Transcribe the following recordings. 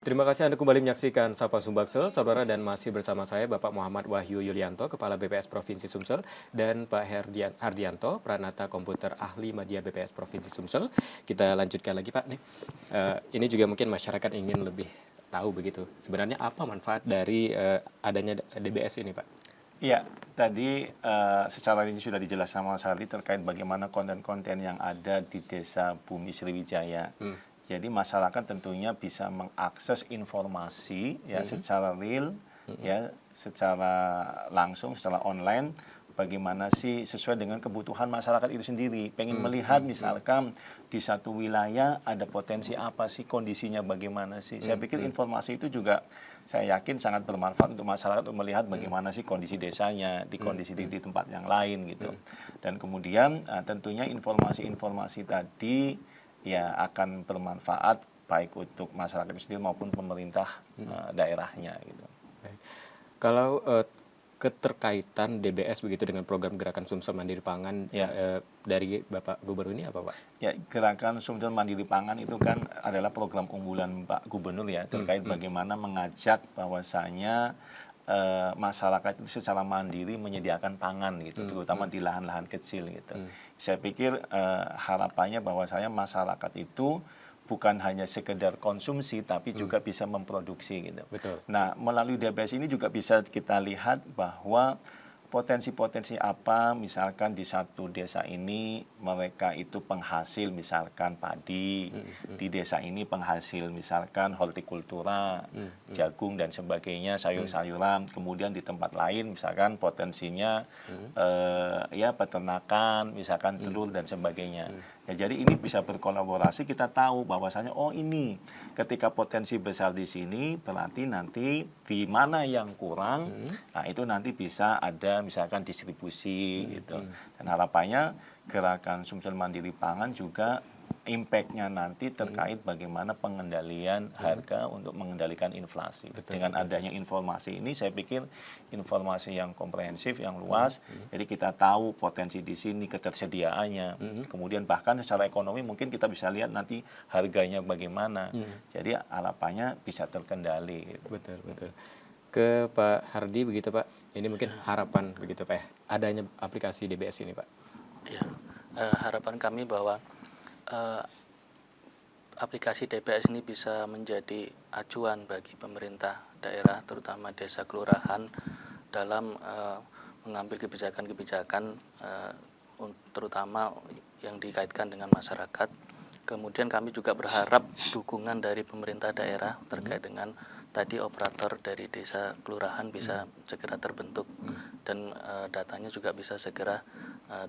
Terima kasih Anda kembali menyaksikan Sapa Sumbaksel, saudara, dan masih bersama saya Bapak Muhammad Wahyu Yulianto, Kepala BPS Provinsi Sumsel, dan Pak Hardianto, Pranata Komputer Ahli Media BPS Provinsi Sumsel. Kita lanjutkan lagi Pak. Ini juga mungkin masyarakat ingin lebih tahu begitu. Sebenarnya apa manfaat dari adanya DBS ini Pak? Iya, tadi secara ini sudah dijelaskan Mas Hardi terkait bagaimana konten-konten yang ada di Desa Bumi Sriwijaya. Jadi masyarakat tentunya bisa mengakses informasi ya secara real, ya secara langsung, secara online. Bagaimana sih sesuai dengan kebutuhan masyarakat itu sendiri. Pengen melihat misalkan di satu wilayah ada potensi apa sih, kondisinya bagaimana sih. Saya pikir informasi itu juga saya yakin sangat bermanfaat untuk masyarakat untuk melihat bagaimana sih kondisi desanya, di kondisi di tempat yang lain gitu. Dan kemudian tentunya informasi-informasi tadi ya akan bermanfaat baik untuk masyarakat itu sendiri maupun pemerintah daerahnya gitu. Baik. Kalau keterkaitan DBS begitu dengan program Gerakan Sumsel Mandiri Pangan dari Bapak Gubernur ini apa Pak? Ya, Gerakan Sumsel Mandiri Pangan itu kan adalah program unggulan Pak Gubernur ya terkait bagaimana mengajak bahwasanya masyarakat itu secara mandiri menyediakan pangan gitu, terutama di lahan-lahan kecil gitu. Saya pikir harapannya bahwasanya masyarakat itu bukan hanya sekedar konsumsi tapi juga bisa memproduksi gitu. Betul. Nah, melalui DBS ini juga bisa kita lihat bahwa potensi-potensi apa misalkan di satu desa ini mereka itu penghasil misalkan padi, di desa ini penghasil misalkan hortikultura, jagung dan sebagainya, sayur-sayuran, kemudian di tempat lain misalkan potensinya ya peternakan, misalkan telur dan sebagainya. Ya, jadi ini bisa berkolaborasi, kita tahu bahwasanya oh ini ketika potensi besar di sini berarti nanti di mana yang kurang, nah itu nanti bisa ada misalkan distribusi gitu. Dan harapannya Gerakan Sumsel Mandiri Pangan juga impact-nya nanti terkait bagaimana pengendalian harga untuk mengendalikan inflasi. Dengan adanya informasi ini saya pikir informasi yang komprehensif, yang luas, jadi kita tahu potensi di sini, ketersediaannya, kemudian bahkan secara ekonomi mungkin kita bisa lihat nanti harganya bagaimana. Jadi harapannya bisa terkendali. Betul, betul. Ke Pak Hardi begitu Pak, ini mungkin harapan begitu Pak ya, adanya aplikasi DBS ini Pak. Ya, harapan kami bahwa aplikasi DBS ini bisa menjadi acuan bagi pemerintah daerah, terutama desa kelurahan, dalam mengambil kebijakan-kebijakan terutama yang dikaitkan dengan masyarakat. Kemudian kami juga berharap dukungan dari pemerintah daerah terkait dengan tadi operator dari desa kelurahan bisa segera terbentuk dan datanya juga bisa segera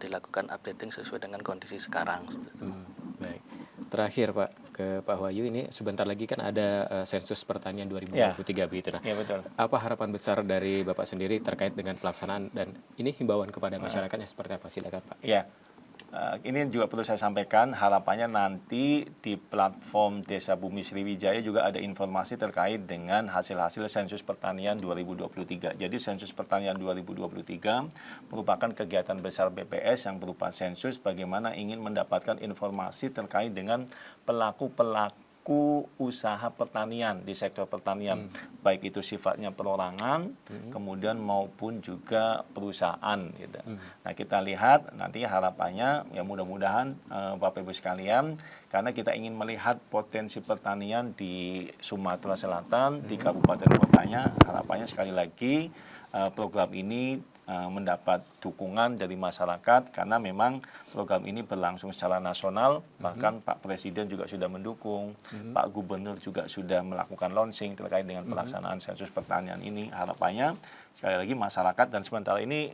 dilakukan updating sesuai dengan kondisi sekarang. Baik. Terakhir Pak, ke Pak Wahyu, ini sebentar lagi kan ada sensus pertanian 2023 begitu. Nah, Ya, betul. apa harapan besar dari Bapak sendiri terkait dengan pelaksanaan dan ini himbauan kepada masyarakatnya seperti apa? Silakan Pak. Ya, ini juga perlu saya sampaikan, harapannya nanti di platform Desa Bumi Sriwijaya juga ada informasi terkait dengan hasil-hasil sensus pertanian 2023. Jadi sensus pertanian 2023 merupakan kegiatan besar BPS yang berupa sensus bagaimana ingin mendapatkan informasi terkait dengan pelaku-pelaku usaha pertanian di sektor pertanian, baik itu sifatnya perorangan, kemudian maupun juga perusahaan gitu. Nah, kita lihat nanti harapannya ya mudah-mudahan Bapak Ibu sekalian, karena kita ingin melihat potensi pertanian di Sumatera Selatan, di kabupaten kotanya, harapannya sekali lagi program ini mendapat dukungan dari masyarakat karena memang program ini berlangsung secara nasional, bahkan Pak Presiden juga sudah mendukung, Pak Gubernur juga sudah melakukan launching terkait dengan pelaksanaan sensus pertanian ini. Harapannya sekali lagi masyarakat, dan sementara ini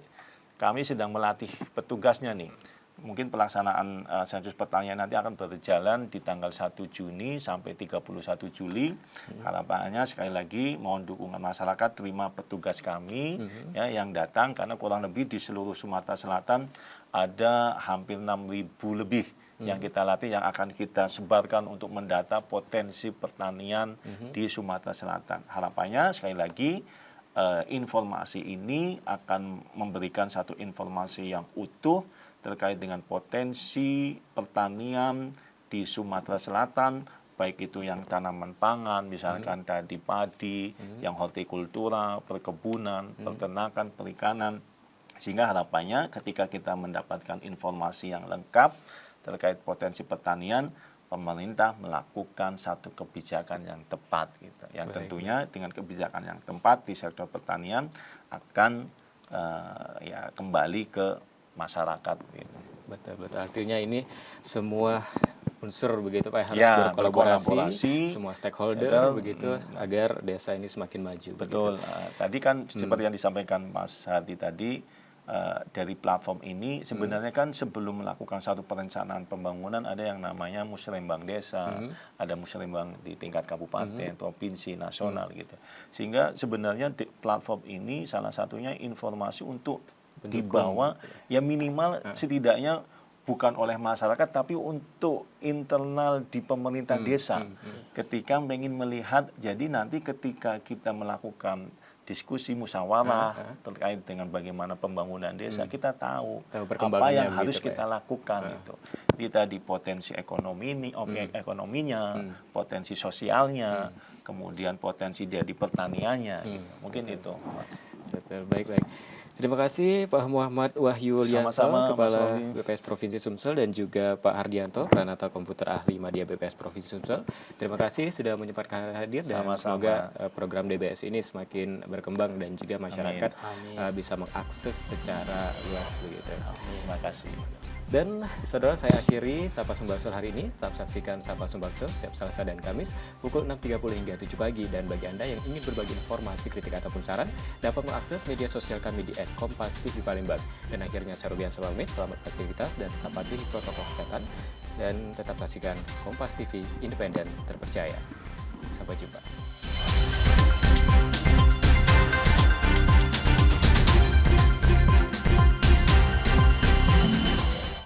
kami sedang melatih petugasnya nih. Mungkin pelaksanaan sensus pertanian nanti akan berjalan di tanggal 1 Juni sampai 31 Juli. Harapannya sekali lagi mohon dukungan masyarakat, terima petugas kami ya yang datang, karena kurang lebih di seluruh Sumatera Selatan ada hampir 6.000 lebih yang kita latih, yang akan kita sebarkan untuk mendata potensi pertanian di Sumatera Selatan. Harapannya sekali lagi informasi ini akan memberikan satu informasi yang utuh terkait dengan potensi pertanian di Sumatera Selatan, baik itu yang tanaman pangan, misalkan tadi padi, yang hortikultura, perkebunan, peternakan, perikanan. Sehingga harapannya ketika kita mendapatkan informasi yang lengkap terkait potensi pertanian, pemerintah melakukan satu kebijakan yang tepat gitu. Yang tentunya dengan kebijakan yang tepat di sektor pertanian akan ya kembali ke masyarakat gitu. Betul. Artinya ini semua unsur begitu Pak harus Ya, berkolaborasi, semua stakeholder begitu agar desa ini semakin maju. Betul. Tadi kan seperti yang disampaikan Mas Hardi tadi, dari platform ini sebenarnya kan sebelum melakukan satu perencanaan pembangunan ada yang namanya musrembang desa, ada musrembang di tingkat kabupaten, provinsi, nasional gitu. Sehingga sebenarnya di platform ini salah satunya informasi untuk dibawa ya minimal setidaknya bukan oleh masyarakat tapi untuk internal di pemerintah desa. Ketika ingin melihat, jadi nanti ketika kita melakukan diskusi musyawarah terkait dengan bagaimana pembangunan desa, kita tahu apa yang harus kita lakukan itu. Kita di potensi ekonomi ini, ekonominya, potensi sosialnya, kemudian potensi dari pertaniannya. Gitu. Mungkin itu. Betul, baik. Terima kasih Pak Muhammad Wahyu Yulianto, Kepala BPS Provinsi Sumsel, dan juga Pak Hardianto, Pranata Komputer Ahli Madya BPS Provinsi Sumsel. Terima kasih sudah menyempatkan hadir dan semoga program DBS ini semakin berkembang dan juga masyarakat bisa mengakses secara luas begitu. Terima kasih. Dan saudara, saya akhiri Sapa Sumbaksel hari ini. Tetap saksikan Sapa Sumbaksel setiap Selasa dan Kamis pukul 6.30 hingga 7 pagi. Dan bagi Anda yang ingin berbagi informasi, kritik ataupun saran, dapat mengakses media sosial kami di @kompas.tv Palembang. Dan akhirnya saya Rubian Sebamit, selamat beraktivitas dan tetap patuhi protokol kesehatan. Dan tetap saksikan Kompas TV, independen, terpercaya. Sampai jumpa.